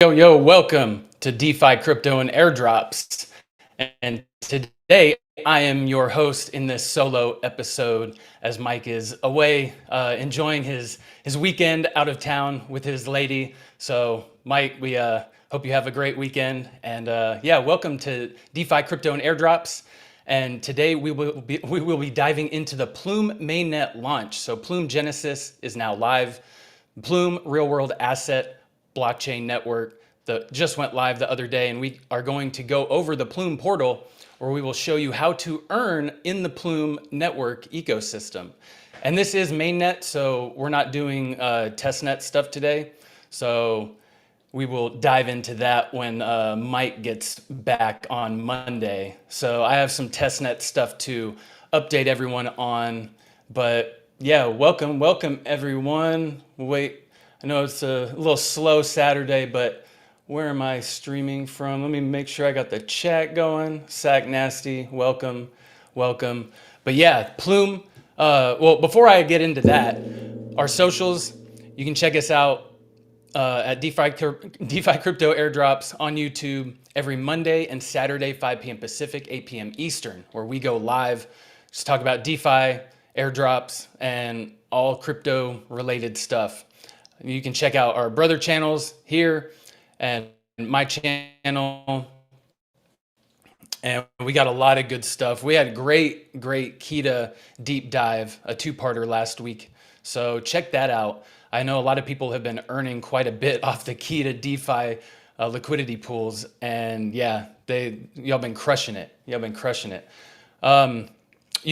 Yo, welcome to DeFi Crypto and Airdrops. And today I am your host in this solo episode as Mike is away enjoying his weekend out of town with his lady. So Mike, we hope you have a great weekend. And yeah, welcome to DeFi Crypto and Airdrops. And today we will be diving into the Plume Mainnet launch. So Plume Genesis is now live. Plume real world asset blockchain network that just went live the other day, and we are going to go over the Plume portal where we will show you how to earn in the Plume network ecosystem. And this is mainnet, so we're not doing testnet stuff today. So we will dive into that when Mike gets back on Monday. So I have some testnet stuff to update everyone on, but yeah, welcome everyone. Wait, I know it's a little slow Saturday, but where am I streaming from? Let me make sure I got the chat going. Sack Nasty, welcome. But yeah, Plume, well, before I get into that, our socials, you can check us out at DeFi Crypto Airdrops on YouTube every Monday and Saturday, 5 p.m. Pacific, 8 p.m. Eastern, where we go live, just talk about DeFi, airdrops, and all crypto related stuff. You can check out our brother channels here and my channel. And we got a lot of good stuff. We had a great Kita deep dive, a two-parter last week. So check that out. I know a lot of people have been earning quite a bit off the Kita DeFi liquidity pools. And yeah, y'all been crushing it. You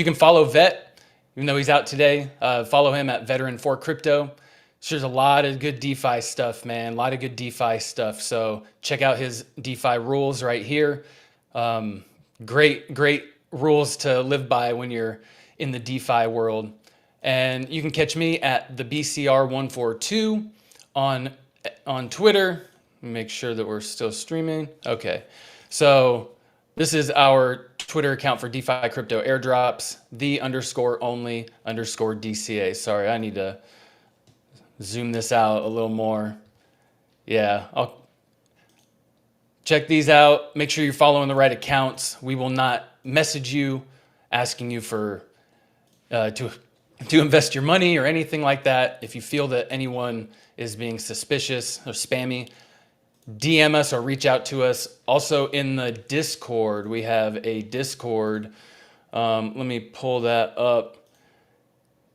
can follow Vet, even though he's out today. Follow him at Veteran4Crypto. There's a lot of good DeFi stuff, man. A lot of good DeFi stuff. So check out his DeFi rules right here. Great rules to live by when you're in the DeFi world. And you can catch me at the BCR142 on Twitter. Make sure that we're still streaming. Okay. So this is our Twitter account for DeFi Crypto Airdrops, _DCA. Sorry, I need to zoom this out a little more. Yeah, I'll check these out. Make sure you're following the right accounts. We will not message you asking you for to invest your money or anything like that. If you feel that anyone is being suspicious or spammy, DM us or reach out to us. Also in the Discord, we have a Discord. Let me pull that up.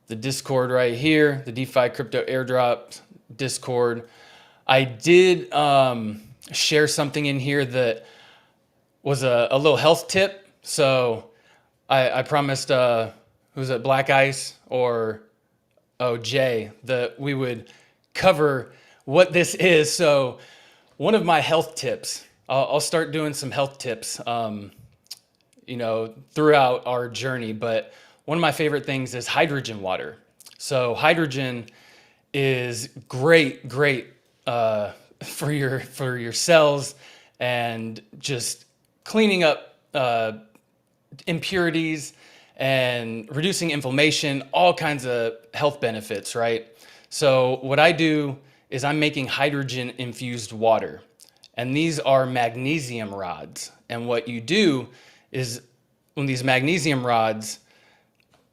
The Discord right here, the DeFi Crypto Airdrop Discord. I did share something in here that was a little health tip. So I promised, who's it, Black Ice or Jay, that we would cover what this is. So one of my health tips, I'll start doing some health tips, throughout our journey, but one of my favorite things is hydrogen water. So hydrogen is great for your cells and just cleaning up impurities and reducing inflammation, all kinds of health benefits, right? So what I do is I'm making hydrogen infused water, and these are magnesium rods. And what you do is when these magnesium rods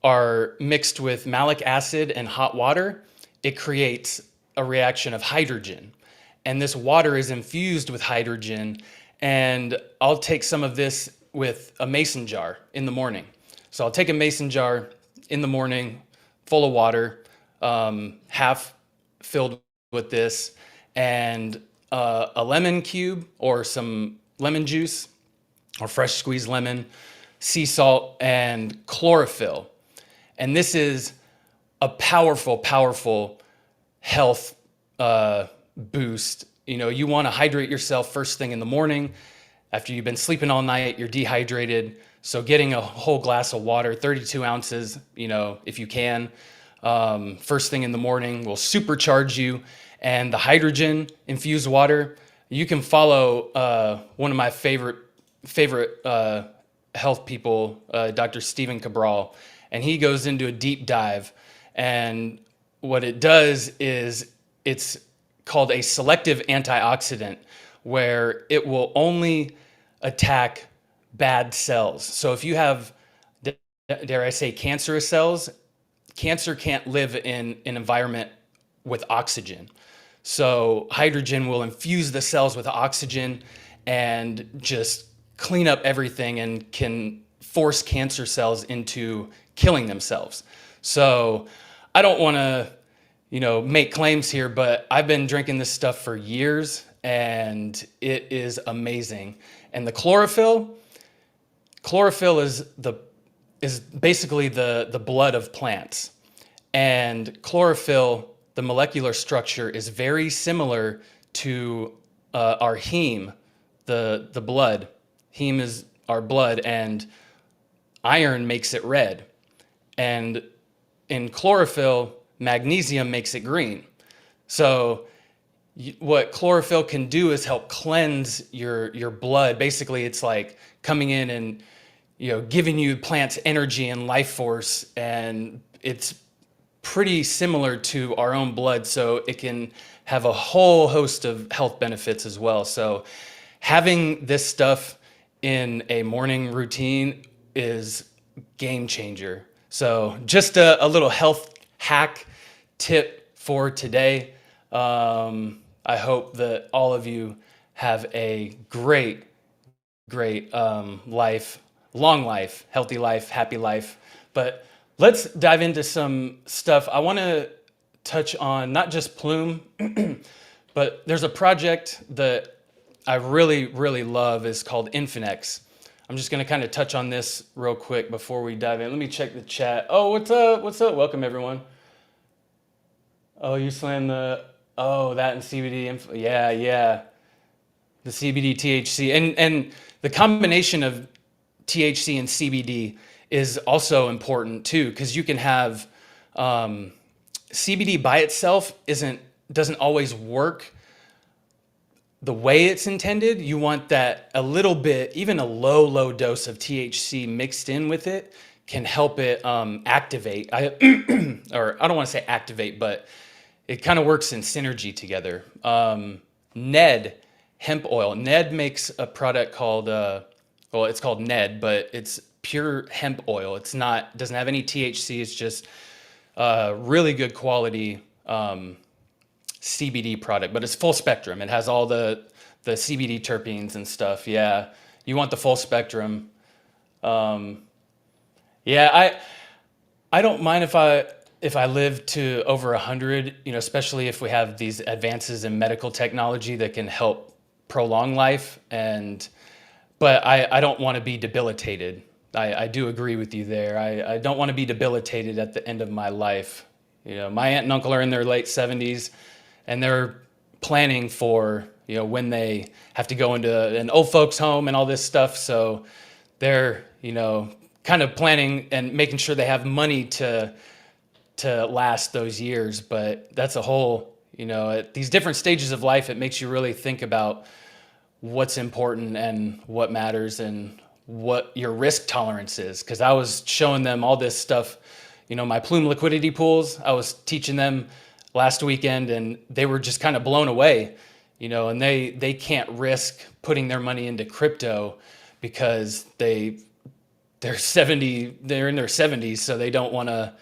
are mixed with malic acid and hot water, it creates a reaction of hydrogen. And this water is infused with hydrogen. And I'll take some of this with a mason jar in the morning. So I'll take a mason jar in the morning full of water, half filled with this, and a lemon cube or some lemon juice or fresh squeezed lemon, sea salt, and chlorophyll. And this is a powerful health boost. You want to hydrate yourself first thing in the morning. After you've been sleeping all night, you're dehydrated. So getting a whole glass of water, 32 ounces, if you can, first thing in the morning will supercharge you. And the hydrogen infused water, you can follow one of my favorite health people, Dr. Stephen Cabral, and he goes into a deep dive. And what it does is it's called a selective antioxidant, where it will only attack bad cells. So if you have, dare I say, cancerous cells, cancer can't live in an environment with oxygen. So hydrogen will infuse the cells with oxygen and just clean up everything and can force cancer cells into killing themselves. So I don't want to, make claims here, but I've been drinking this stuff for years and it is amazing. And the chlorophyll is basically the blood of plants. And chlorophyll, the molecular structure, is very similar to our heme, the blood. Heme is our blood, and iron makes it red. And in chlorophyll, magnesium makes it green. So what chlorophyll can do is help cleanse your blood. Basically, it's like coming in and giving you plants energy and life force, and it's pretty similar to our own blood, so it can have a whole host of health benefits as well. So having this stuff in a morning routine is game changer. So just a little health hack tip for today. I hope that all of you have a great life, long life, healthy life, happy life. But let's dive into some stuff. I want to touch on not just Plume, but there's a project that I really, really love. Is called Infinex. I'm just going to kind of touch on this real quick before we dive in. Let me check the chat. Oh, what's up? What's up? Welcome, everyone. Oh, you slam that and CBD. Yeah. The CBD, THC, and the combination of THC and CBD is also important too, because you can have CBD by itself doesn't always work the way it's intended. You want that a little bit, even a low dose of THC mixed in with it can help it activate. Or I don't want to say activate, but it kind of works in synergy together. Ned hemp oil. Ned makes a product called it's called Ned, but it's pure hemp oil. Doesn't have any THC. It's just really good quality CBD product, but it's full spectrum. It has all the CBD terpenes and stuff. Yeah, you want the full spectrum. I don't mind if I live to over 100, especially if we have these advances in medical technology that can help prolong life. But I don't want to be debilitated. I do agree with you there. I don't want to be debilitated at the end of my life. My aunt and uncle are in their late 70s, and they're planning for, when they have to go into an old folks home and all this stuff. So they're, kind of planning and making sure they have money to last those years. But that's a whole, at these different stages of life, it makes you really think about what's important and what matters and what your risk tolerance is. Because I was showing them all this stuff, my Plume liquidity pools. I was teaching them last weekend, and they were just kind of blown away, and they can't risk putting their money into crypto because they're in their 70s, so they don't want to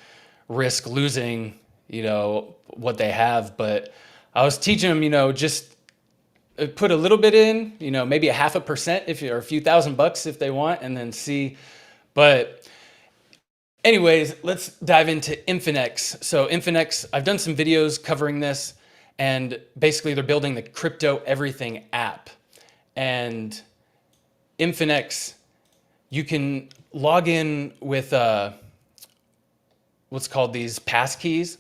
risk losing, what they have. But I was teaching them, just put a little bit in, maybe 0.5% or a few $1,000 if they want, and then see. But anyways, let's dive into Infinex. So Infinex, I've done some videos covering this, and basically they're building the crypto everything app. And Infinex, you can log in with what's called these passkeys,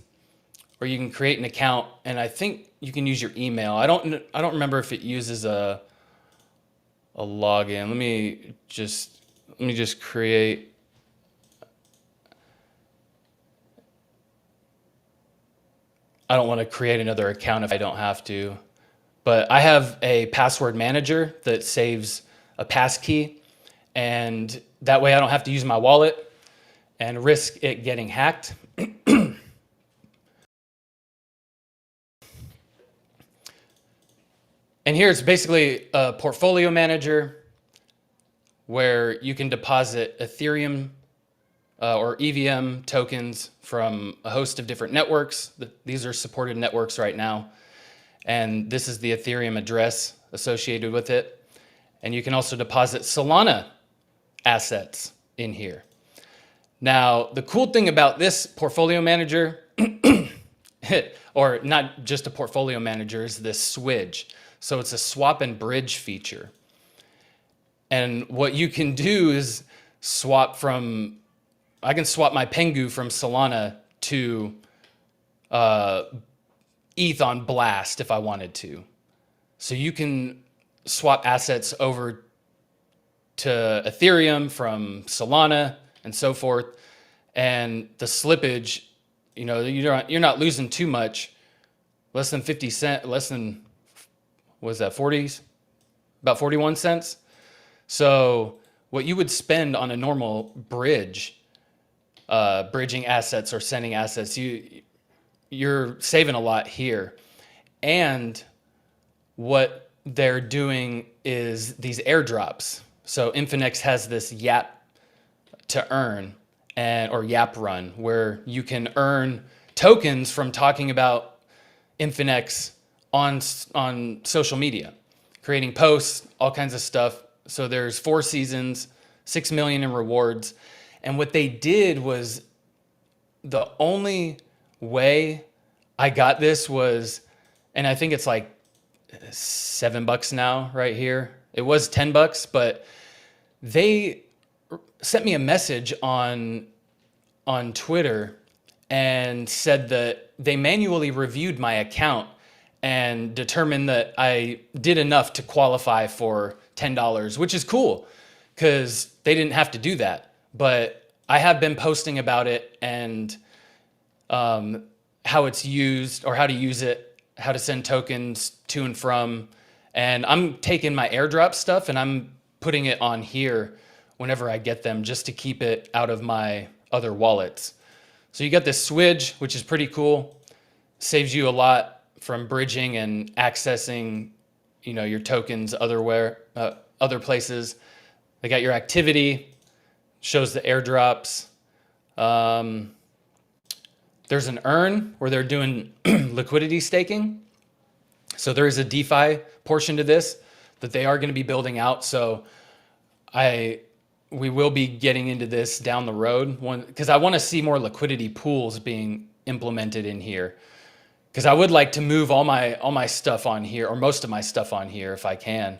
or you can create an account, and I think you can use your email. I don't remember if it uses a login. Let me just create. I don't want to create another account if I don't have to, but I have a password manager that saves a passkey, and that way I don't have to use my wallet and risk it getting hacked. And here it's basically a portfolio manager where you can deposit Ethereum or EVM tokens from a host of different networks. These are supported networks right now. And this is the Ethereum address associated with it. And you can also deposit Solana assets in here. Now, the cool thing about this portfolio manager, or not just a portfolio manager, is this swidge. So it's a swap and bridge feature. And what you can do is I can swap my Pengu from Solana to ETH on Blast if I wanted to. So you can swap assets over to Ethereum from Solana and so forth. And the slippage, you're not losing too much, less than 50 cents, what was that, 40s? About 41 cents. So what you would spend on a normal bridge, bridging assets or sending assets, you're saving a lot here. And what they're doing is these airdrops. So Infinex has this YAP to earn or YAP run where you can earn tokens from talking about Infinex on social media, creating posts, all kinds of stuff. So there's 4 seasons, 6 million in rewards. And what they did was, the only way I got this was, and I think it's like $7 now right here. It was $10, but they sent me a message on Twitter and said that they manually reviewed my account and determined that I did enough to qualify for $10, which is cool because they didn't have to do that. But I have been posting about it and how it's used, or how to use it, how to send tokens to and from. And I'm taking my airdrop stuff and I'm putting it on here whenever I get them, just to keep it out of my other wallets. So you got this swidge, which is pretty cool. Saves you a lot from bridging and accessing, your tokens other places. They got your activity, shows the airdrops. There's an earn where they're doing liquidity staking. So there is a DeFi portion to this that they are going to be building out. So we will be getting into this down the road, because I want to see more liquidity pools being implemented in here. Because I would like to move all my stuff on here, or most of my stuff on here if I can.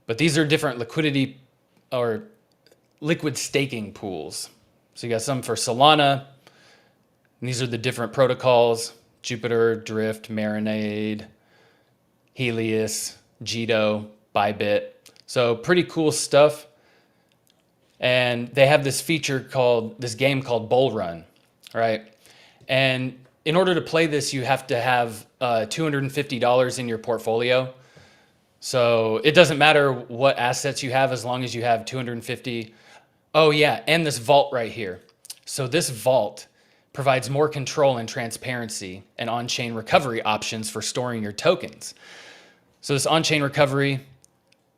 But these are different liquidity or liquid staking pools. So you got some for Solana. And these are the different protocols: Jupiter, Drift, Marinade, Helios, Jito, Bybit. So pretty cool stuff. And they have this this game called Bull Run, right? And in order to play this, you have to have $250 in your portfolio. So it doesn't matter what assets you have as long as you have 250. Oh yeah, and this vault right here. So this vault provides more control and transparency and on-chain recovery options for storing your tokens. So this on-chain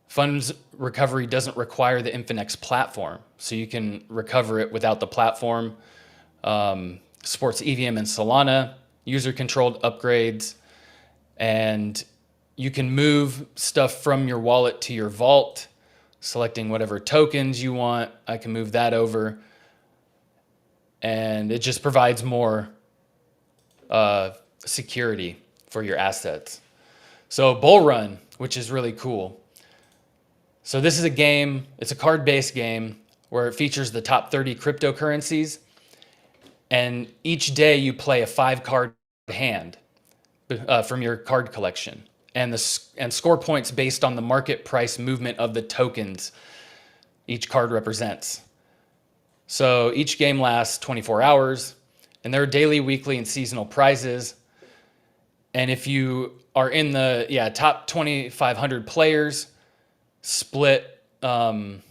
funds recovery doesn't require the Infinex platform. So you can recover it without the platform. Supports EVM and Solana, user-controlled upgrades, and you can move stuff from your wallet to your vault, selecting whatever tokens you want. I can move that over, and it just provides more security for your assets. So Bull Run, which is really cool. So this is a game, it's a card-based game where it features the top 30 cryptocurrencies. And each day you play a 5-card hand from your card collection, and score points based on the market price movement of the tokens each card represents. So each game lasts 24 hours, and there are daily, weekly, and seasonal prizes. And if you are in the top 2,500 players, split 1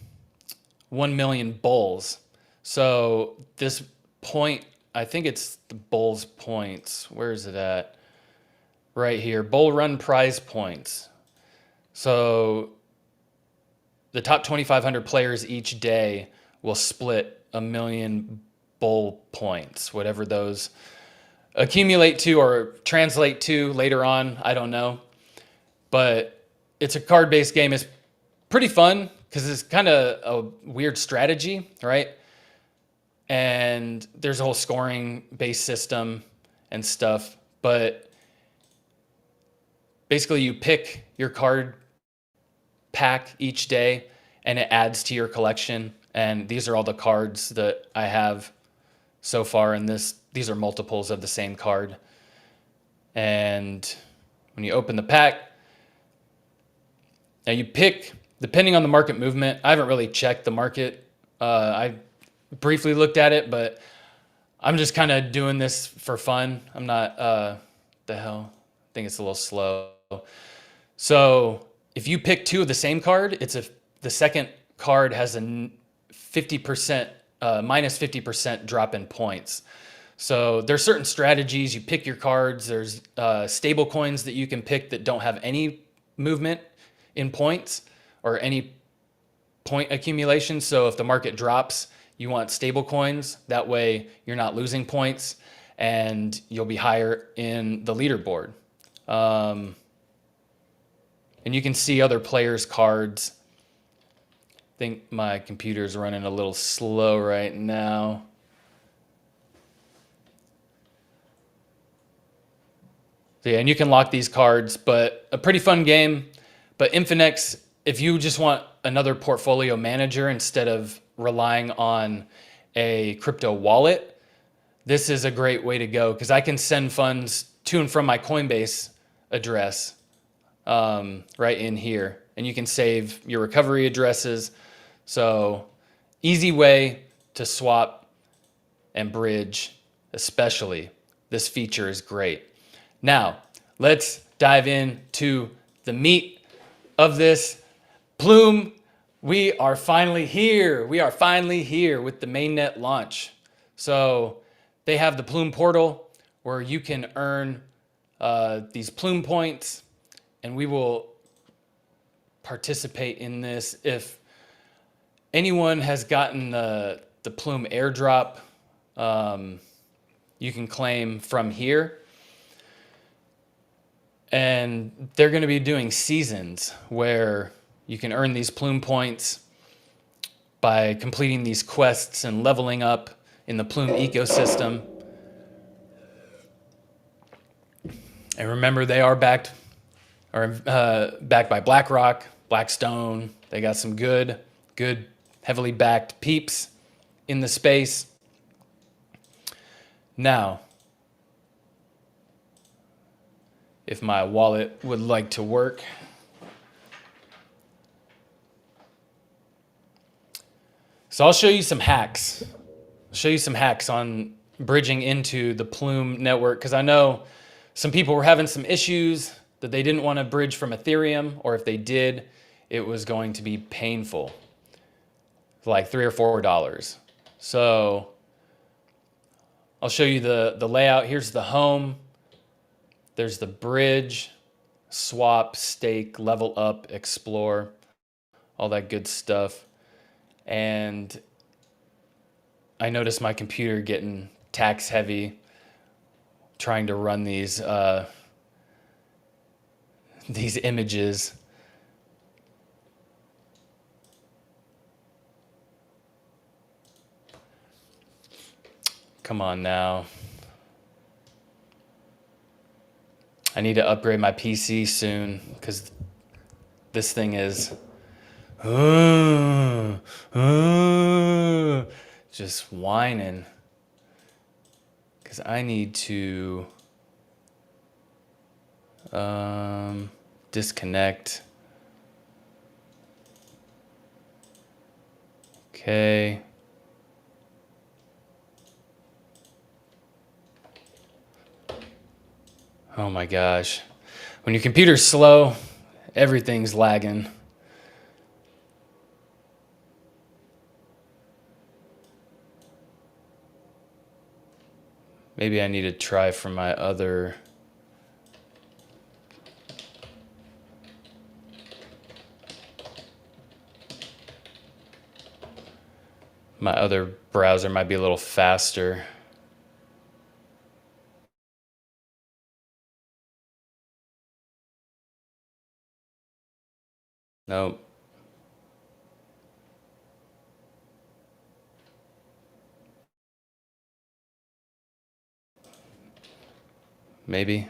million bulls. So this point, I think it's the Bulls points. Where is it at? Right here, Bull Run prize points. So the top 2,500 players each day will split 1 million bull points, whatever those accumulate to or translate to later on. I don't know. But it's a card-based game. It's pretty fun because it's kind of a weird strategy, right? And there's a whole scoring-based system and stuff. But basically, you pick your card pack each day, and it adds to your collection. And these are all the cards that I have so far in this. These are multiples of the same card. And when you open the pack, now you pick, depending on the market movement. I haven't really checked the market. I briefly looked at it, but I'm just kind of doing this for fun. I'm not, the hell, I think it's a little slow. So if you pick two of the same card, the second card has a 50%, minus 50% drop in points. So there's certain strategies. You pick your cards. There's stable coins that you can pick that don't have any movement in points or any point accumulation. So if the market drops, you want stable coins. That way you're not losing points and you'll be higher in the leaderboard. And you can see other players' cards. I think my computer's running a little slow right now. So yeah, and you can lock these cards, but a pretty fun game. But Infinex, if you just want another portfolio manager instead of relying on a crypto wallet, this is a great way to go because I can send funds to and from my Coinbase address right in here. And you can save your recovery addresses. So easy way to swap and bridge, especially. This feature is great. Now, let's dive into the meat of this. Plume, we are finally here. We are finally here with the mainnet launch. So they have the Plume portal where you can earn these Plume points, and we will participate in this. If anyone has gotten the Plume airdrop, you can claim from here. And they're going to be doing seasons where you can earn these Plume points by completing these quests and leveling up in the Plume ecosystem. And remember, they are backed by BlackRock, Blackstone. They got some good, heavily backed peeps in the space. Now, if my wallet would like to work. So I'll show you some hacks. I'll show you some hacks on bridging into the Plume network because I know some people were having some issues that they didn't want to bridge from Ethereum, or if they did, it was going to be painful, like $3 or $4. So I'll show you the layout. Here's the home. There's the bridge, swap, stake, level up, explore, all that good stuff. And I noticed my computer getting tax heavy trying to run these images. Come on now. I need to upgrade my PC soon because this thing is just whining. Because I need to disconnect. Okay. Oh my gosh. When your computer's slow, everything's lagging. Maybe I need to try from my other. My other browser might be a little faster. Nope. Maybe.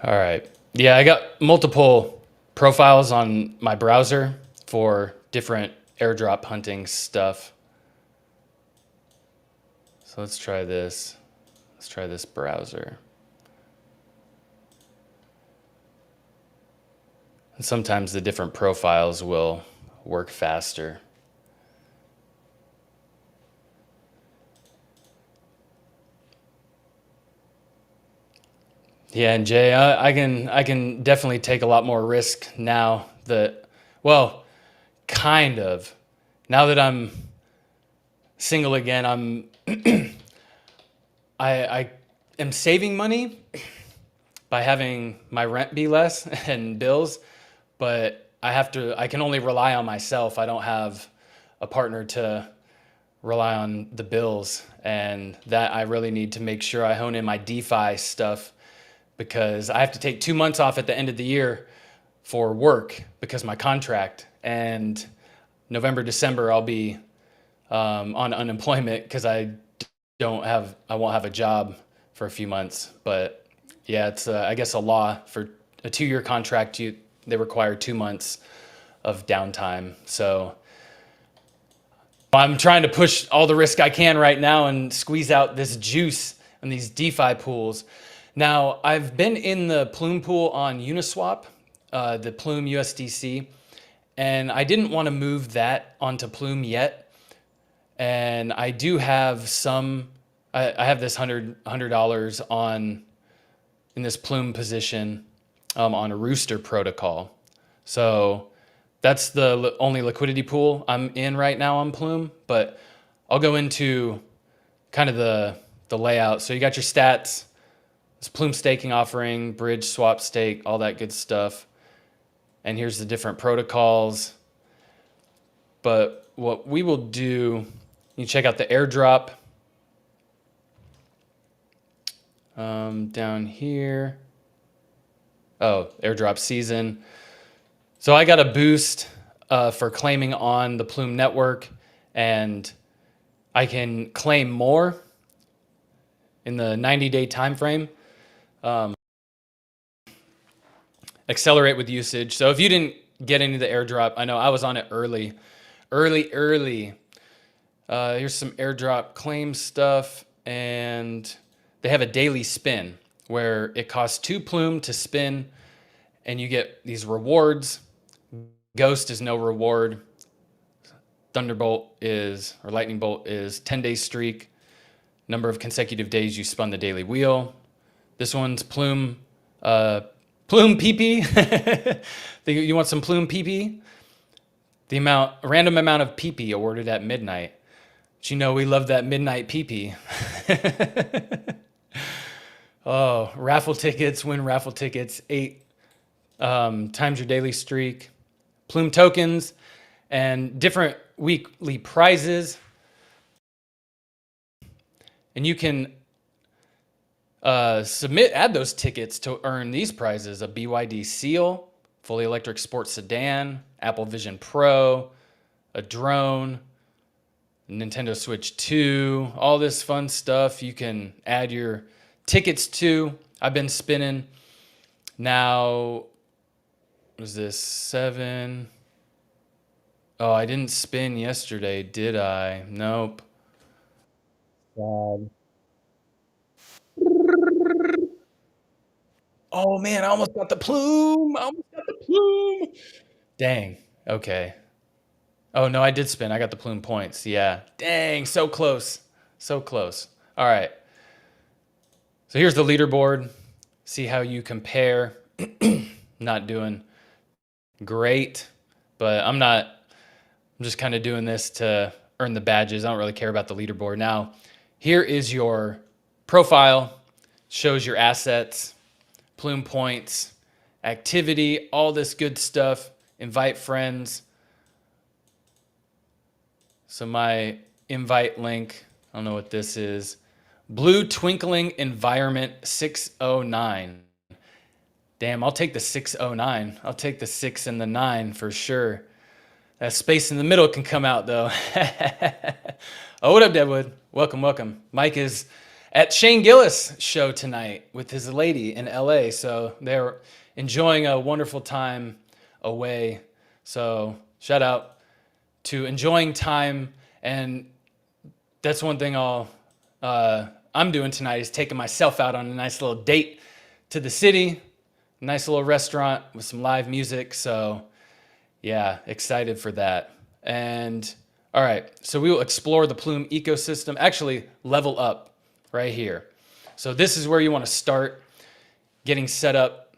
All right. Yeah, I got multiple profiles on my browser for different airdrop hunting stuff. So let's try this. Let's try this browser. And sometimes the different profiles will work faster. Yeah, and Jay, I can definitely take a lot more risk now that, well, kind of. Now that I'm single again, I am saving money by having my rent be less and bills, but I can only rely on myself. I don't have a partner to rely on the bills, and that I really need to make sure I hone in my DeFi stuff, because I have to take 2 months off at the end of the year for work because my contract, and November, December, I'll be on unemployment because I won't have a job for a few months. But yeah, it's I guess a law for a 2-year contract. They require 2 months of downtime. So I'm trying to push all the risk I can right now and squeeze out this juice in these DeFi pools. Now, I've been in the Plume pool on Uniswap, the Plume USDC, and I didn't want to move that onto Plume yet. And I do have I have this $100 in this Plume position on a Rooster protocol. So that's the only liquidity pool I'm in right now on Plume, but I'll go into kind of the layout. So you got your stats, this Plume staking offering, bridge, swap, stake, all that good stuff. And here's the different protocols. But what we will do, you check out the airdrop down here. Oh, airdrop season. So I got a boost for claiming on the Plume Network, and I can claim more in the 90-day time frame. Accelerate with usage. So if you didn't get any of the airdrop, I know I was on it early. Here's some airdrop claim stuff, and they have a daily spin where it costs 2 Plume to spin, and you get these rewards. Ghost is no reward. Thunderbolt or Lightning Bolt is 10-day streak. Number of consecutive days you spun the daily wheel. This one's Plume PP. You want some Plume PP? Random amount of PP awarded at midnight. But you know we love that midnight PP. Oh, raffle tickets, win raffle tickets, 8 times your daily streak. Plume tokens and different weekly prizes. And you can add those tickets to earn these prizes: a BYD Seal, fully electric sports sedan, Apple Vision Pro, a drone, Nintendo Switch 2, all this fun stuff you can add your tickets to. I've been spinning. Now, was this 7? Oh, I didn't spin yesterday, did I? Nope. Sad. Oh man, I almost got the Plume. I almost got the Plume. Dang. Okay. Oh no, I did spin. I got the Plume points. Yeah. Dang, so close. So close. All right. So here's the leaderboard. See how you compare. Not doing great, but I'm just kind of doing this to earn the badges. I don't really care about the leaderboard. Now, here is your profile. Shows your assets, Plume points, activity, all this good stuff. Invite friends. So my invite link, I don't know what this is. Blue Twinkling Environment 609. Damn, I'll take the 609. I'll take the 6 and the 9 for sure. That space in the middle can come out though. Oh, what up, Deadwood? Welcome, welcome. Mike is at Shane Gillis' show tonight with his lady in LA. So they're enjoying a wonderful time away. So shout out to enjoying time. And that's one thing I'm doing tonight is taking myself out on a nice little date to the city. Nice little restaurant with some live music. So yeah, excited for that. And all right, so we will explore the Plume ecosystem, actually level up right here. So this is where you want to start getting set up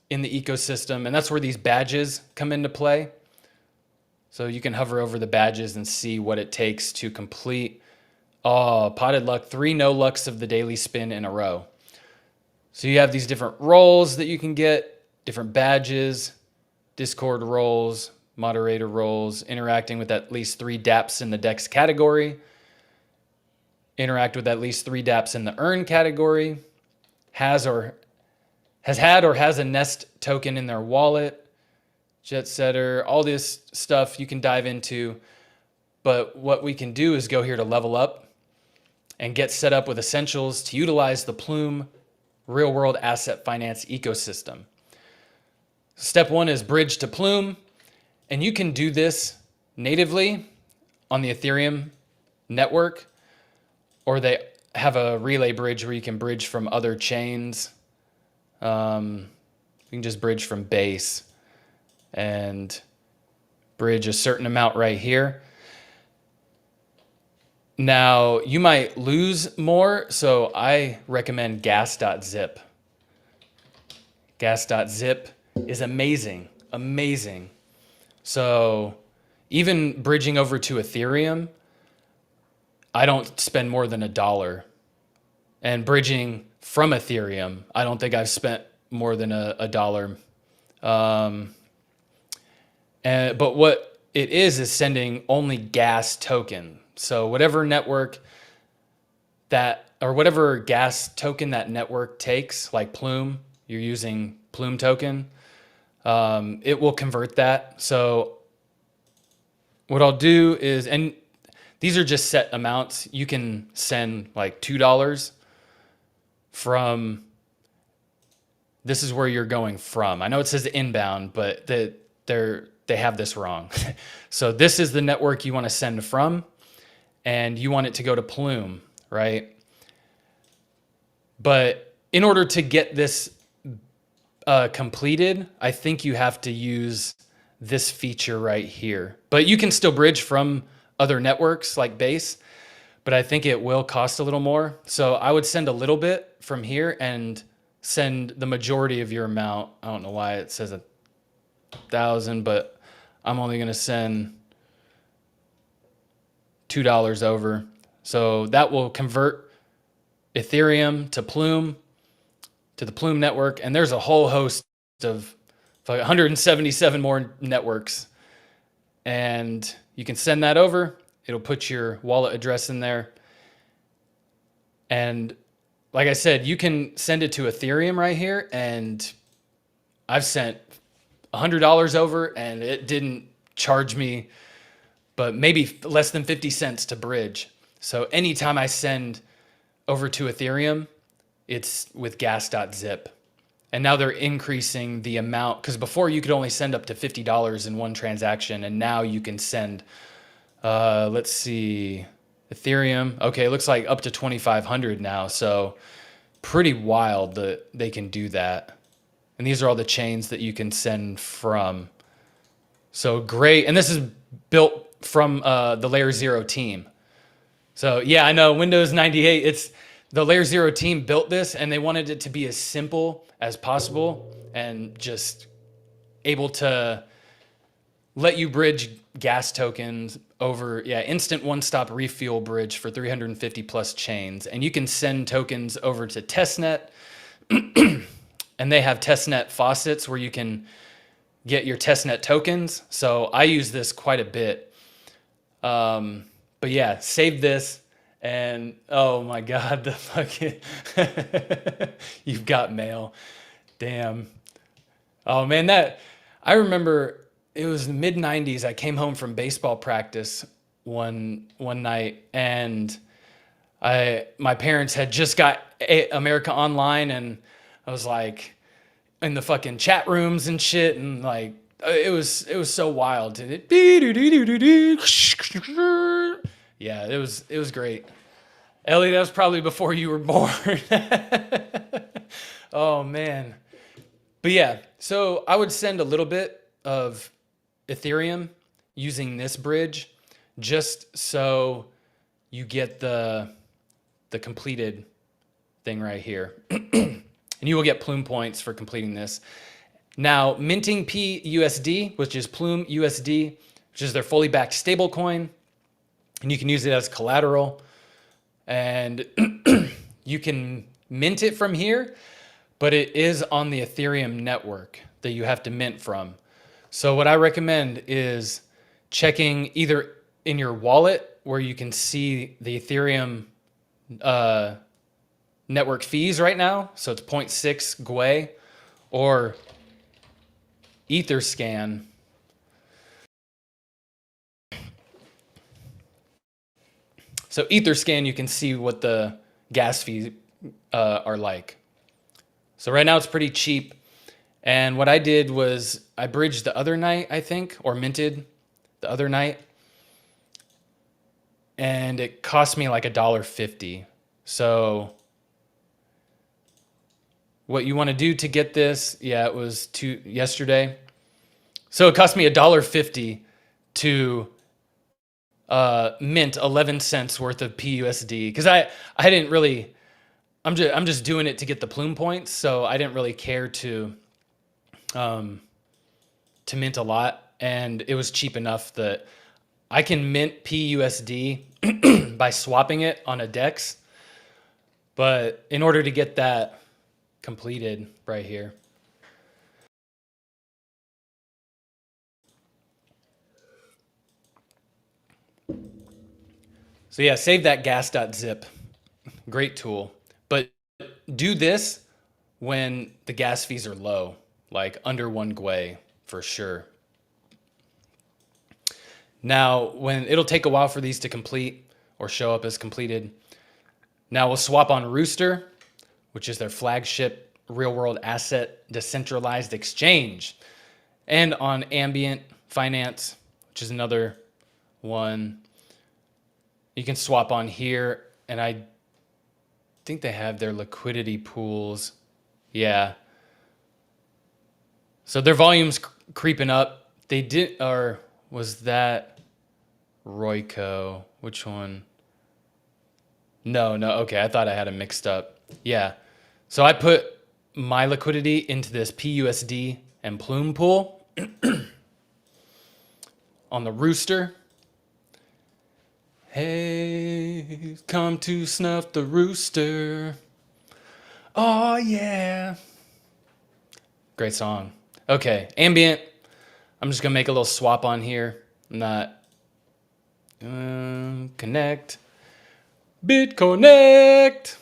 in the ecosystem. And that's where these badges come into play. So you can hover over the badges and see what it takes to complete potted luck, 3 no lucks of the daily spin in a row. So you have these different roles that you can get, different badges, Discord roles, moderator roles, interacting with at least 3 dApps in the DEX category, interact with at least 3 dApps in the earn category, has had or has a Nest token in their wallet, jet setter, all this stuff you can dive into. But what we can do is go here to level up and get set up with essentials to utilize the Plume real world asset finance ecosystem. Step 1 is bridge to Plume. And you can do this natively on the Ethereum network, or they have a relay bridge where you can bridge from other chains. You can just bridge from base and bridge a certain amount right here. Now, you might lose more, so I recommend gas.zip. Gas.zip is amazing, amazing. So even bridging over to Ethereum, I don't spend more than $1. And bridging from Ethereum, I don't think I've spent more than $1. But what it is sending only gas token. So whatever network whatever gas token that network takes, like Plume, you're using Plume token, it will convert that. So what I'll do is, and these are just set amounts. You can send like $2 from, this is where you're going from. I know it says inbound, but they have this wrong. So this is the network you want to send from, and you want it to go to Plume, right? But in order to get this completed, I think you have to use this feature right here. But you can still bridge from other networks like Base, but I think it will cost a little more. So I would send a little bit from here and send the majority of your amount. I don't know why it says 1,000, but I'm only going to send $2 over. So that will convert Ethereum to Plume, to the Plume network. And there's a whole host of 177 more networks. And you can send that over. It'll put your wallet address in there. And like I said, you can send it to Ethereum right here. And I've sent $100 over and it didn't charge me, but maybe less than 50 cents to bridge. So anytime I send over to Ethereum, it's with gas.zip. And now they're increasing the amount, because before you could only send up to $50 in one transaction, and now you can send, let's see, Ethereum. Okay, it looks like up to 2,500 now. So pretty wild that they can do that. And these are all the chains that you can send from. So great. And this is built from the Layer 0 team. So yeah, I know Windows 98, it's the Layer 0 team built this, and they wanted it to be as simple as possible and just able to let you bridge gas tokens over, instant one-stop refuel bridge for 350 plus chains. And you can send tokens over to testnet and they have testnet faucets where you can get your testnet tokens. So I use this quite a bit. But yeah, save this. And oh my God, the fucking you've got mail. Damn. Oh man, I remember it was the mid 90s. I came home from baseball practice one night, and my parents had just got America Online, and I was like in the fucking chat rooms and shit, and like it was so wild. And yeah, it was great. Ellie, that was probably before you were born. Oh man. But yeah, so I would send a little bit of Ethereum using this bridge just so you get the completed thing right here. And you will get Plume points for completing this. Now, minting PUSD, which is Plume USD, which is their fully backed stable coin, and you can use it as collateral. And you can mint it from here, but it is on the Ethereum network that you have to mint from. So what I recommend is checking either in your wallet where you can see the Ethereum network fees right now. So it's 0.6 GWE, or Etherscan. So Etherscan, you can see what the gas fees are like. So right now it's pretty cheap. And what I did was I bridged the other night, I think, or minted the other night. And it cost me like $1.50. So what you want to do to get this, yeah, it was yesterday. So it cost me $1.50 to mint 11 cents worth of PUSD, because I didn't really, I'm just doing it to get the Plume points, so I didn't really care to mint a lot, and it was cheap enough that I can mint PUSD by swapping it on a DEX. But in order to get that completed right here, so yeah, save that gas.zip. Great tool. But do this when the gas fees are low, like under 1 GWE for sure. Now, when it'll take a while for these to complete or show up as completed. Now we'll swap on Rooster, which is their flagship real-world asset decentralized exchange, and on Ambient Finance, which is another one. You can swap on here, and I think they have their liquidity pools. Yeah. So their volume's creeping up. They did, or was that Royco? Which one? No, okay. I thought I had them mixed up. Yeah. So I put my liquidity into this PUSD and Plume pool on the Rooster. Hey, come to snuff the rooster. Oh, yeah. Great song. Okay, Ambient. I'm just going to make a little swap on here. I'm not... connect. BitConnect.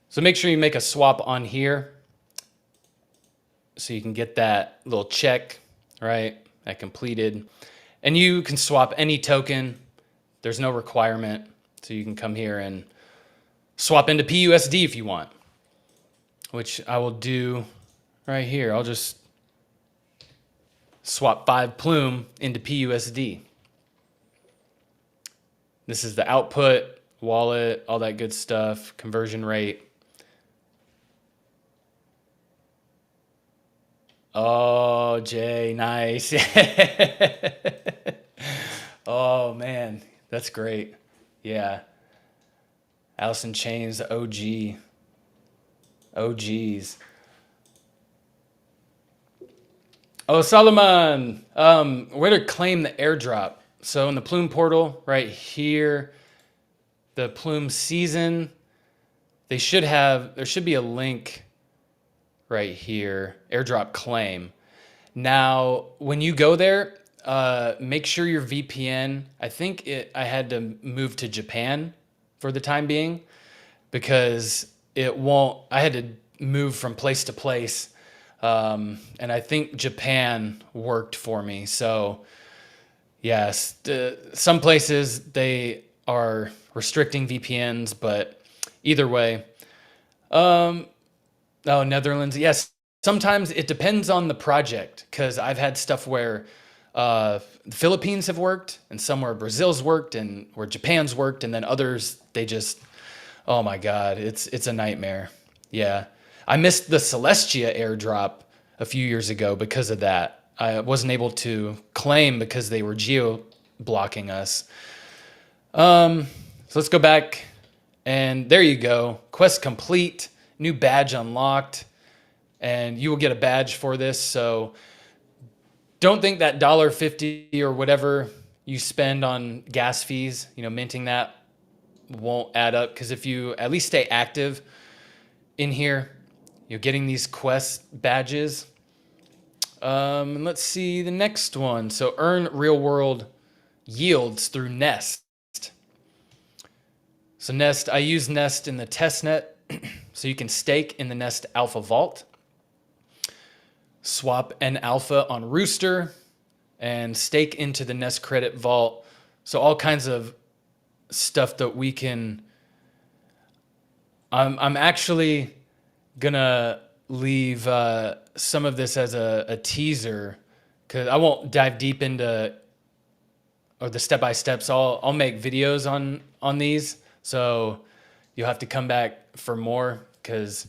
So make sure you make a swap on here so you can get that little check, right? That completed. And you can swap any token. There's no requirement. So you can come here and swap into PUSD if you want, which I will do right here. I'll just swap 5 Plume into PUSD. This is the output, wallet, all that good stuff, conversion rate. Oh, Jay, nice. Oh, man, that's great. Yeah. Allison Chains, OG. OGs. Oh, Solomon, where to claim the airdrop. So in the Plume portal right here, the Plume season, there should be a link right here, airdrop claim. Now, when you go there, make sure your VPN, I had to move to Japan for the time being because I had to move from place to place. And I think Japan worked for me. So yes, some places they are restricting VPNs, but either way, oh, Netherlands. Yes. Sometimes it depends on the project because I've had stuff where the Philippines have worked and some where Brazil's worked and where Japan's worked, and then others they just, oh my God, it's a nightmare. Yeah. I missed the Celestia airdrop a few years ago because of that. I wasn't able to claim because they were geo blocking us. So let's go back, and there you go. Quest complete, new badge unlocked, and you will get a badge for this. So don't think that $1.50 or whatever you spend on gas fees, minting that won't add up, because if you at least stay active in here, you're getting these quest badges. And let's see the next one. So earn real world yields through Nest. So Nest, I use Nest in the test net. So you can stake in the Nest Alpha Vault, swap an Alpha on Rooster, and stake into the Nest Credit Vault. So all kinds of stuff that we can. I'm actually gonna leave some of this as a teaser, because I won't dive deep into or the step by steps. I'll make videos on these, so you'll have to come back for more, because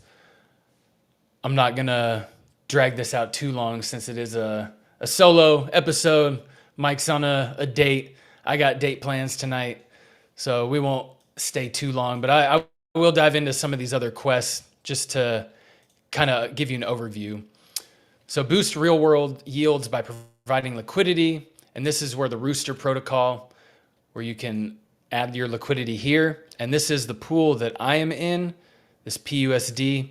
I'm not gonna drag this out too long since it is a solo episode. Mike's on a date. I got date plans tonight, so we won't stay too long. But I will dive into some of these other quests just to kind of give you an overview. So boost real world yields by providing liquidity. And this is where the Rooster protocol, where you can add your liquidity here. And this is the pool that I am in, this PUSD.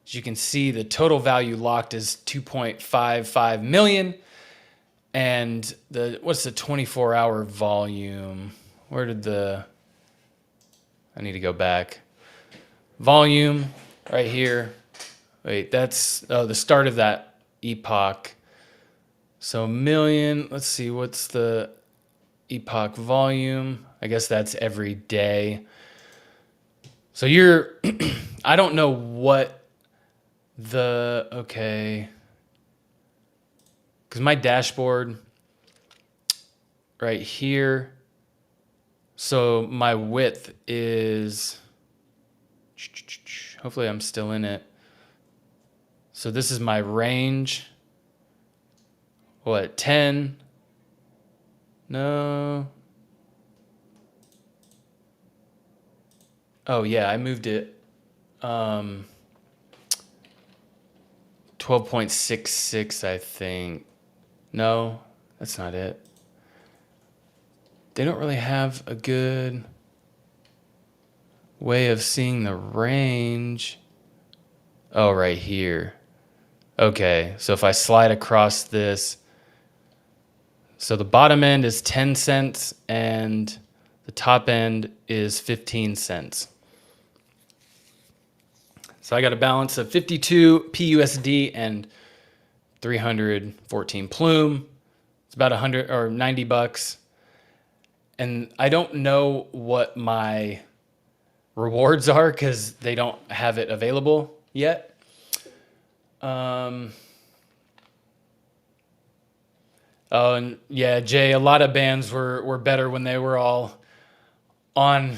As you can see, the total value locked is 2.55 million. And what's the 24-hour volume? I need to go back. Volume right here. Wait, that's the start of that epoch. So million, let's see, what's the epoch volume? I guess that's every day. So I don't know what okay. Because my dashboard right here, so my width is, hopefully I'm still in it. So this is my range. What, 10? No. Oh yeah, I moved it. 12.66, I think. No, that's not it. They don't really have a good way of seeing the range. Oh, right here. Okay, so if I slide across this, so the bottom end is 10 cents and the top end is 15 cents. So I got a balance of 52 PUSD and 314 Plume. It's about 100 or 90 bucks. And I don't know what my rewards are because they don't have it available yet. Oh, and yeah, Jay, a lot of bands were better when they were all on,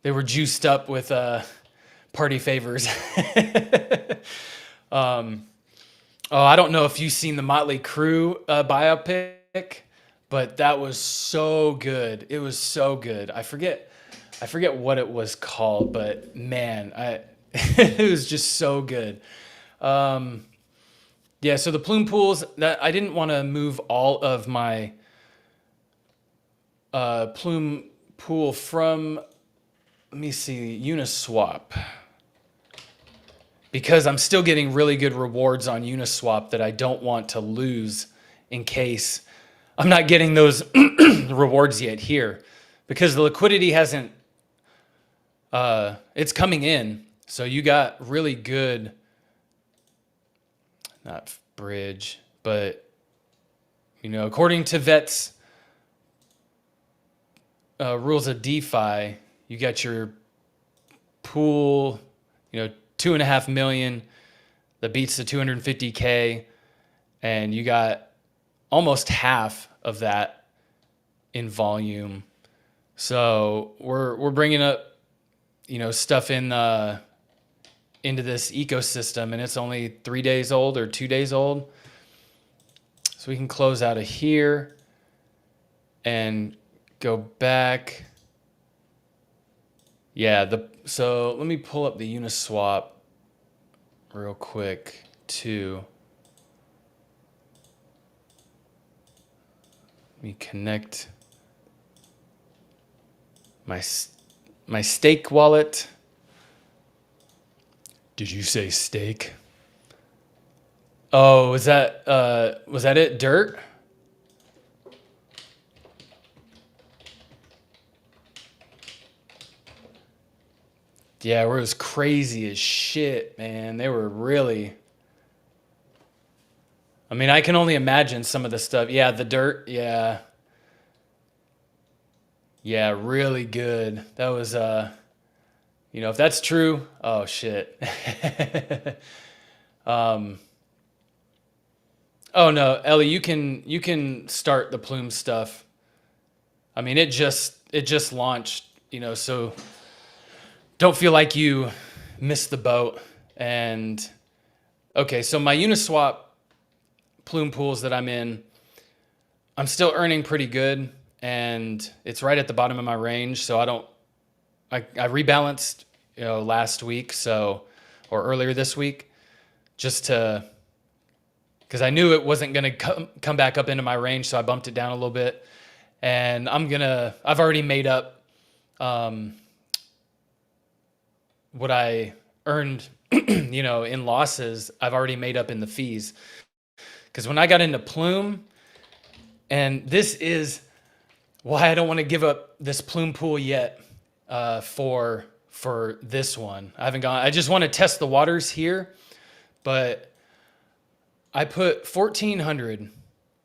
they were juiced up with party favors. I don't know if you've seen the Motley Crue biopic, but that was so good. It was so good. I forget what it was called, but man, it was just so good. Yeah, so the Plume pools, that I didn't want to move all of my Plume pool from, let me see, Uniswap. because I'm still getting really good rewards on Uniswap that I don't want to lose in case I'm not getting those rewards yet here, because the liquidity hasn't, it's coming in. So you got really good, not bridge, but, you know, according to Vet's rules of DeFi, you got your pool, you know, 2.5 million that beats the 250K, and you got almost half of that in volume. So we're bringing up, you know, stuff in into this ecosystem, and it's only 3 days old or 2 days old. So we can close out of here and go back. Yeah, so let me pull up the Uniswap real quick too. Let me connect my stake wallet. Did you say steak? Oh, was that it? Dirt? Yeah, it was crazy as shit, man. They were really, I mean, I can only imagine some of the stuff. Yeah, the dirt, yeah. Yeah, really good. That was you know, if that's true, oh shit. Oh no, Ellie, you can start the Plume stuff. I mean, it just launched, you know, so don't feel like you missed the boat. And okay, so my Uniswap Plume pools that I'm in, I'm still earning pretty good, and it's right at the bottom of my range. So I rebalanced, you know, last week, or earlier this week, just to, because I knew it wasn't going to come back up into my range, so I bumped it down a little bit. And I've already made up what I earned, you know, in losses. I've already made up in the fees. Because when I got into Plume, and this is why I don't want to give up this Plume pool yet for this one. I just want to test the waters here, but I put 1,400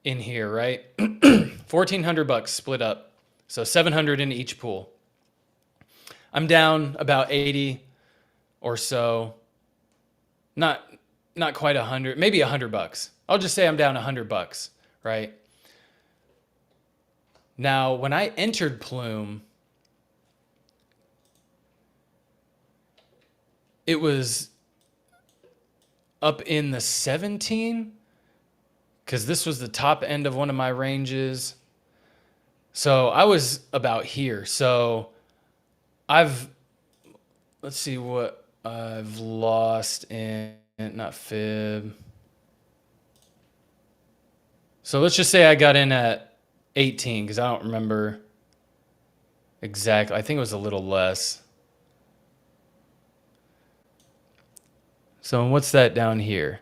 in here, right? 1,400 bucks split up. So 700 in each pool. I'm down about 80 or so. Not quite 100, maybe 100 bucks. I'll just say I'm down 100 bucks, right? Now, when I entered Plume, it was up in the 17, because this was the top end of one of my ranges. So I was about here. So let's see what I've lost in, not fib. So let's just say I got in at 18, because I don't remember exactly. I think it was a little less. So what's that down here?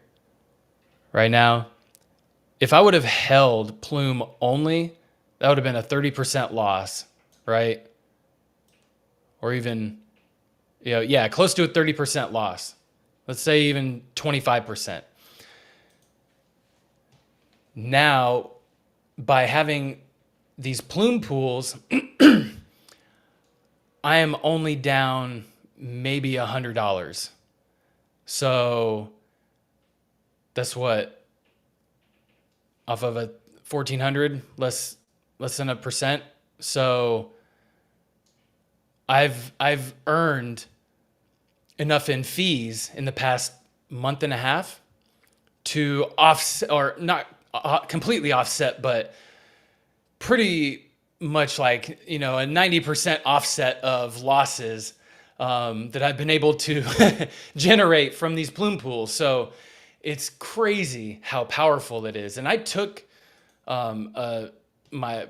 Right now, if I would have held Plume only, that would have been a 30% loss, right? Or even, you know, yeah, close to a 30% loss. Let's say even 25%. Now, by having these Plume pools, I am only down maybe $100. So that's what, off of a 1,400, less than a percent. So I've earned enough in fees in the past month and a half to offset, or not completely offset, but pretty much like, you know, a 90% offset of losses that I've been able to generate from these Plume pools. So it's crazy how powerful it is. And I took my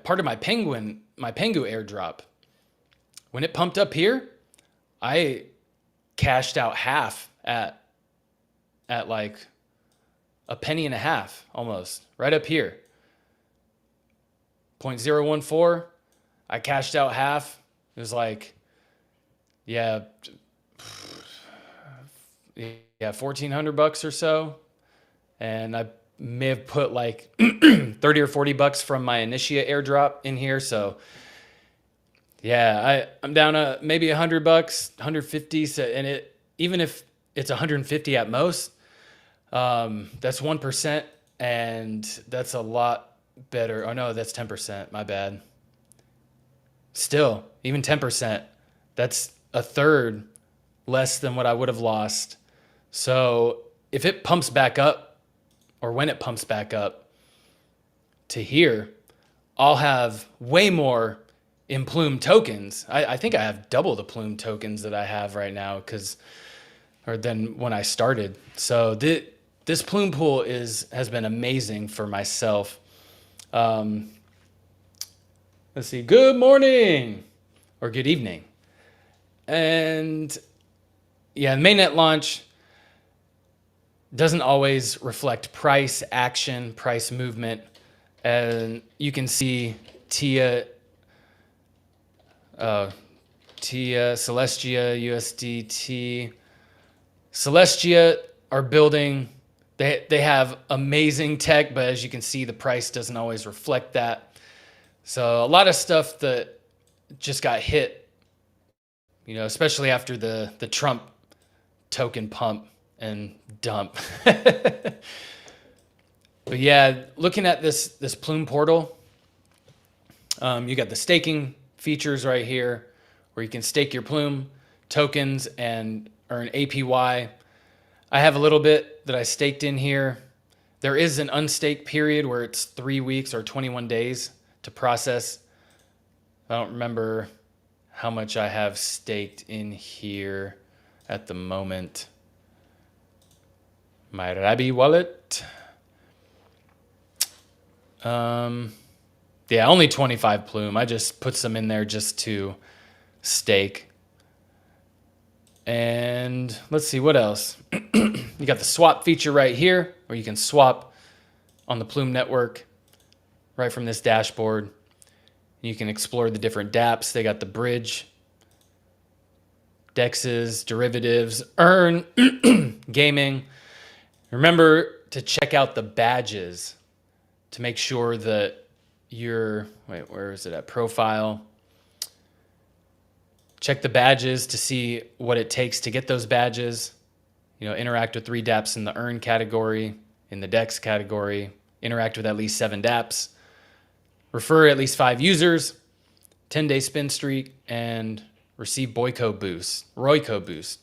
part of my Pengu airdrop. When it pumped up here, I cashed out half at at like a penny and a half almost, right up here. 0.014. I cashed out half. It was like, yeah, 1,400 bucks or so. And I may have put like 30 or 40 bucks from my Initiate airdrop in here. So yeah, I'm down to maybe 100 bucks, 150. So, and even if it's 150 at most, that's 1%, and that's a lot better. Oh no, that's 10%. My bad. Still, even 10%, that's a third less than what I would have lost. So if it pumps back up, or when it pumps back up to here, I'll have way more in Plume tokens. I think I have double the Plume tokens that I have right now than when I started. So this Plume pool has been amazing for myself. Let's see. Good morning or good evening. And yeah, mainnet launch doesn't always reflect price action, price movement. And you can see Tia, Celestia, USDT. Celestia are building, they have amazing tech, but as you can see, the price doesn't always reflect that. So a lot of stuff that just got hit, especially after the Trump token pump and dump. But yeah, looking at this Plume portal, you got the staking features right here where you can stake your Plume tokens and earn APY. I have a little bit that I staked in here. There is an unstake period where it's 3 weeks or 21 days to process. I don't remember how much I have staked in here at the moment. My Rabbi wallet. Yeah, only 25 Plume. I just put some in there just to stake. And let's see what else. You got the swap feature right here where you can swap on the Plume network right from this dashboard. You can explore the different dApps. They got the bridge, DEXs, derivatives, earn, gaming. Remember to check out the badges to make sure that where is it at? Profile. Check the badges to see what it takes to get those badges. Interact with 3 dApps in the earn category, in the DEX category, interact with at least 7 dApps, refer at least 5 users, 10-day spin streak, and receive Royco boost.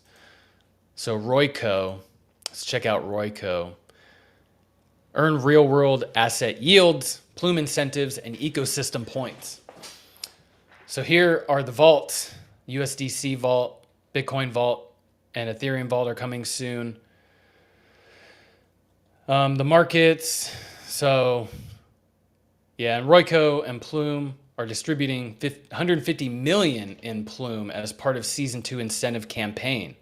So Royco, let's check out Royco. Earn real-world asset yields, Plume incentives, and ecosystem points. So here are the vaults. USDC vault, Bitcoin vault, and Ethereum vault are coming soon. The markets, so yeah, and Royco and Plume are distributing 150 million in Plume as part of Season 2 incentive campaign.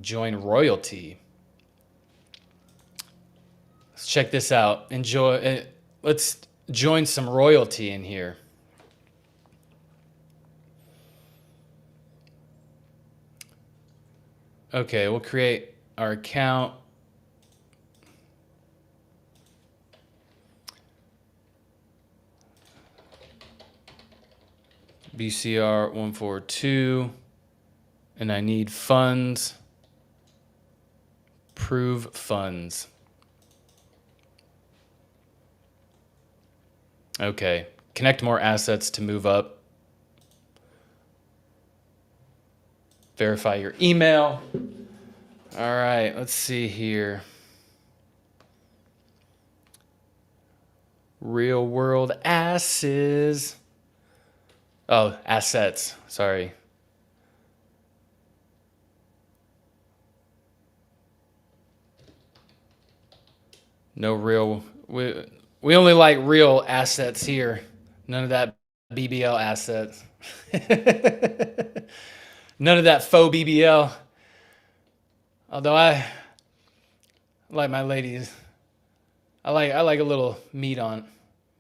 Join royalty. Let's check this out. Let's join some royalty in here. Okay, we'll create our account. BCR 142, and I need funds. Prove funds. Okay, connect more assets to move up. Verify your email. All right, let's see here. Real world assets. Oh, assets, sorry. No real, we only like real assets here. None of that BBL assets. None of that faux BBL. Although I like my ladies, I like a little meat on,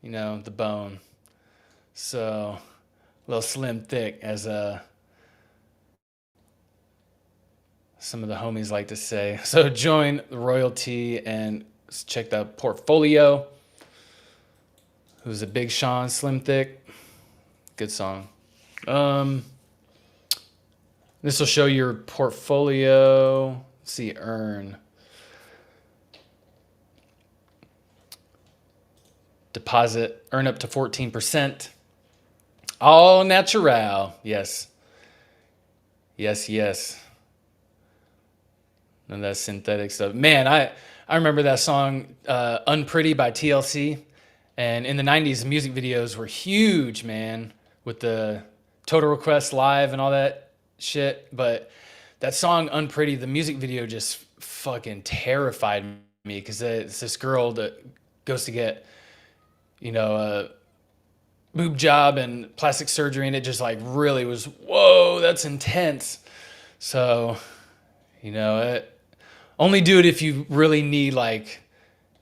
the bone. So a little slim thick, as some of the homies like to say. So join the royalty and check the portfolio. Who's a Big Sean, Slim Thick? Good song. This will show your portfolio. Let's see, earn. Deposit, earn up to 14%. All natural. Yes. Yes, yes. None of that synthetic stuff. Man, I remember that song, Unpretty by TLC. And in the 90s, the music videos were huge, man, with the Total Request Live and all that shit. But that song, Unpretty, the music video just fucking terrified me, because it's this girl that goes to get, a boob job and plastic surgery, and it just like really was, whoa, that's intense. So, only do it if you really need like,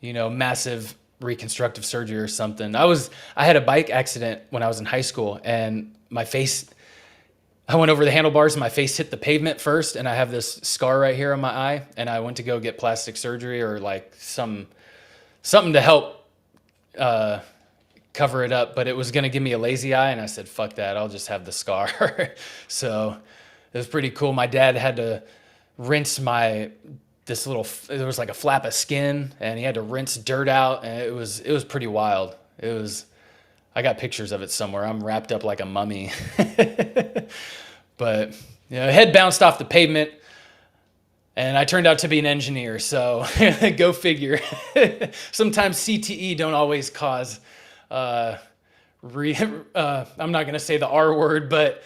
massive reconstructive surgery or something. I had a bike accident when I was in high school, and I went over the handlebars and my face hit the pavement first, and I have this scar right here on my eye, and I went to go get plastic surgery or like something to help cover it up, but it was going to give me a lazy eye, and I said, fuck that, I'll just have the scar. So it was pretty cool. My dad had to rinse there was like a flap of skin, and he had to rinse dirt out, and it was pretty wild. I got pictures of it somewhere. I'm wrapped up like a mummy. But head bounced off the pavement, and I turned out to be an engineer, so go figure. Sometimes CTE don't always cause I'm not going to say the R word, but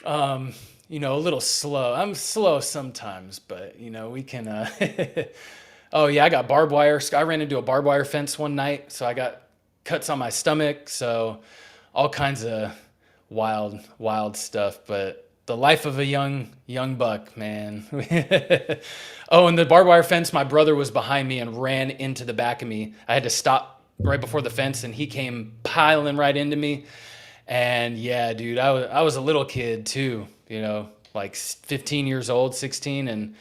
a little slow. I'm slow sometimes, but we can oh yeah, I got barbed wire. I ran into a barbed wire fence one night, so I got cuts on my stomach, so all kinds of wild stuff. But the life of a young buck, man. Oh, and the barbed wire fence, my brother was behind me and ran into the back of me. I had to stop right before the fence, and he came piling right into me. And yeah, dude, I was a little kid too, like 15 years old, 16, and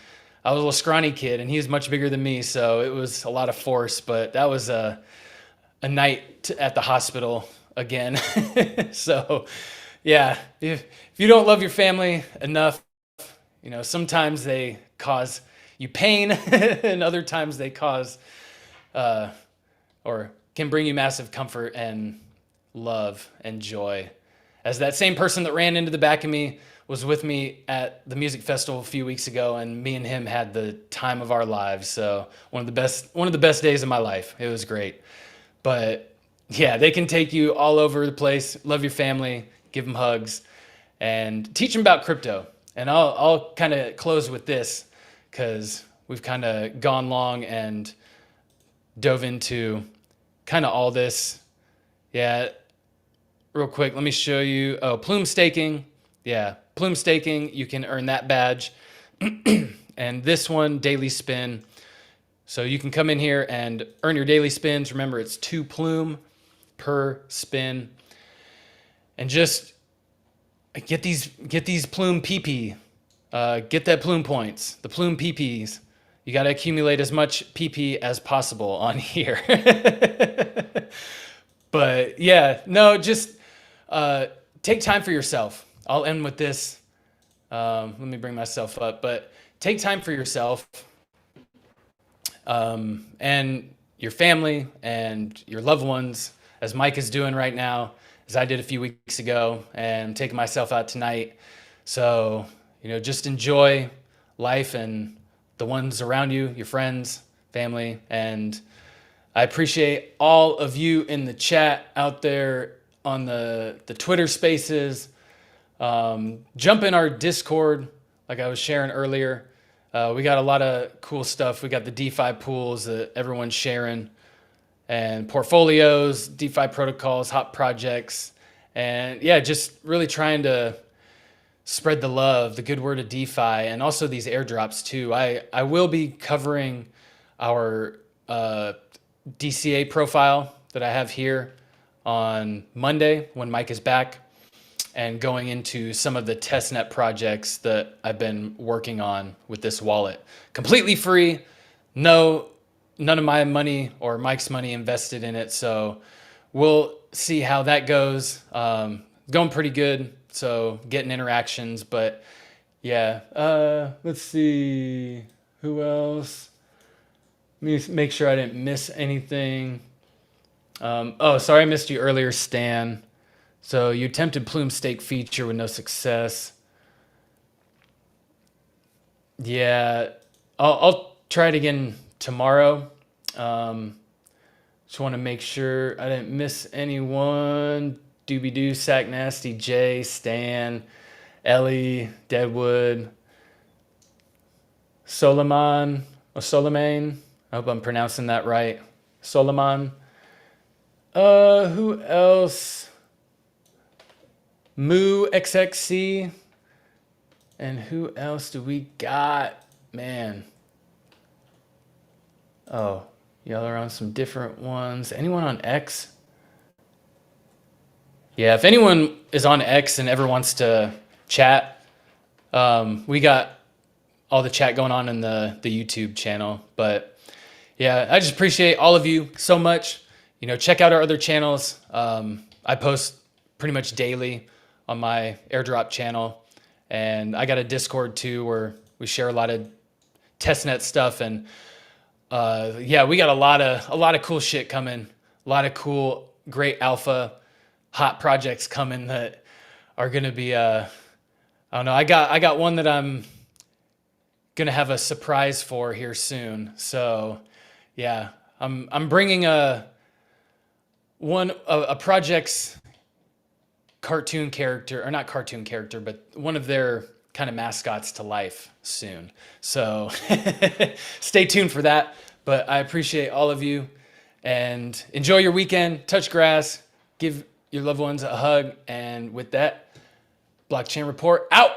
I was a little scrawny kid, and he was much bigger than me, so it was a lot of force. But that was a night at the hospital again. So yeah, if you don't love your family enough, sometimes they cause you pain, and other times they cause or can bring you massive comfort and love and joy. As that same person that ran into the back of me was with me at the music festival a few weeks ago, and me and him had the time of our lives. So one of the best days of my life. It was great. But yeah, they can take you all over the place. Love your family, give them hugs, and teach them about crypto. And I'll kind of close with this, because we've kind of gone long and dove into kind of all this. Yeah, real quick, let me show you. Oh, Plume staking. Yeah, Plume staking, you can earn that badge. And this one, daily spin. So you can come in here and earn your daily spins. Remember, it's 2 Plume per spin. And just get these Plume PP. Get that Plume points, the Plume PPs. You got to accumulate as much PP as possible on here. But yeah, no, just take time for yourself. I'll end with this. Let me bring myself up. But take time for yourself and your family and your loved ones, as Mike is doing right now, as I did a few weeks ago, and I'm taking myself out tonight. So, just enjoy life and the ones around you, your friends, family. And I appreciate all of you in the chat out there on the Twitter spaces. Jump in our Discord, like I was sharing earlier. We got a lot of cool stuff. We got the DeFi pools that everyone's sharing, and portfolios, DeFi protocols, hot projects. And yeah, just really trying to spread the love, the good word of DeFi, and also these airdrops too. I will be covering our DCA profile that I have here on Monday when Mike is back, and going into some of the testnet projects that I've been working on with this wallet. Completely free, none of my money or Mike's money invested in it. So we'll see how that goes. Going pretty good. So getting interactions, but yeah, let's see who else. Let me make sure I didn't miss anything. Oh, sorry, I missed you earlier, Stan. So you attempted Plume stake feature with no success. Yeah, I'll try it again tomorrow. Just want to make sure I didn't miss anyone. Doobie Doo, Sack Nasty, Jay, Stan, Ellie, Deadwood, Solomon, or Solomane. I hope I'm pronouncing that right. Solomon. Who else? Moo XXC. And who else do we got? Man. Oh, y'all are on some different ones. Anyone on X? Yeah, if anyone is on X and ever wants to chat, we got all the chat going on in the YouTube channel. But yeah, I just appreciate all of you so much. You know, check out our other channels. I post pretty much daily on my airdrop channel, and I got a Discord too where we share a lot of testnet stuff. And yeah, we got a lot of cool shit coming. A lot of cool, great alpha, hot projects coming that are gonna be. I don't know. I got one that I'm gonna have a surprise for here soon. So yeah, I'm bringing a project's cartoon character, or not cartoon character, but one of their kind of mascots to life soon. So stay tuned for that. But I appreciate all of you, and enjoy your weekend. Touch grass, give your loved ones a hug, and with that, Blockchain Report out.